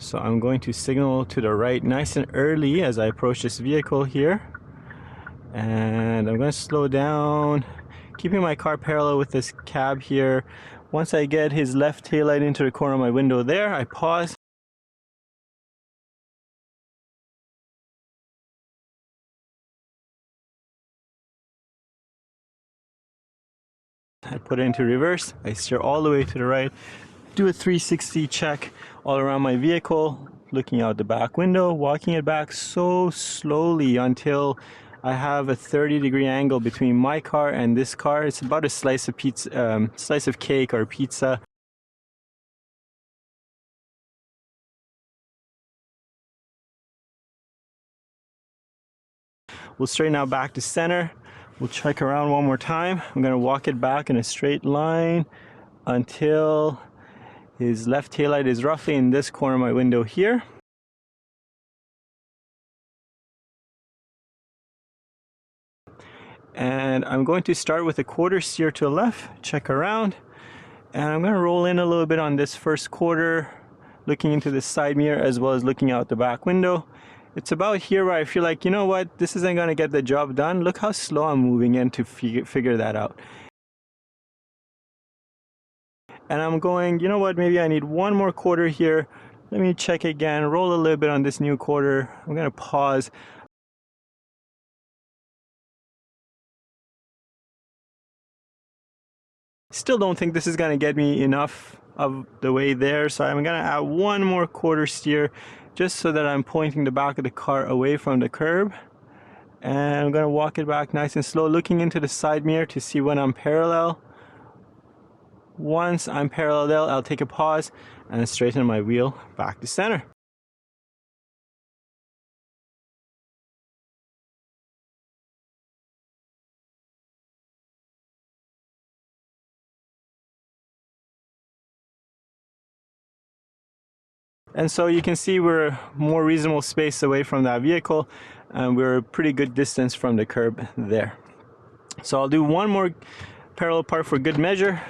So I'm going to signal to the right nice and early as I approach this vehicle here. And I'm going to slow down, keeping my car parallel with this cab here. Once I get his left taillight into the corner of my window there, I pause. I put it into reverse. I steer all the way to the right, do a 360 check all around my vehicle, looking out the back window, walking it back so slowly until I have a 30-degree angle between my car and this car. It's about a slice of pizza, slice of cake or pizza. We'll straighten out back to center. We'll check around one more time. I'm going to walk it back in a straight line until his left taillight is roughly in this corner of my window here. And I'm going to start with a quarter steer to the left, check around, and I'm going to roll in a little bit on this first quarter, looking into the side mirror as well as looking out the back window. It's about here where I feel like, you know what, this isn't going to get the job done. Look how slow I'm moving in to figure that out. And I'm going, you know what, maybe I need one more quarter here. Let me check again, roll a little bit on this new quarter. I'm going to pause. Still don't think this is going to get me enough of the way there, so I'm going to add one more quarter steer just so that I'm pointing the back of the car away from the curb. And I'm going to walk it back nice and slow, looking into the side mirror to see when I'm parallel. Once I'm parallel, I'll take a pause and straighten my wheel back to center. And so you can see we're a more reasonable space away from that vehicle, and we're a pretty good distance from the curb there. So I'll do one more parallel park for good measure.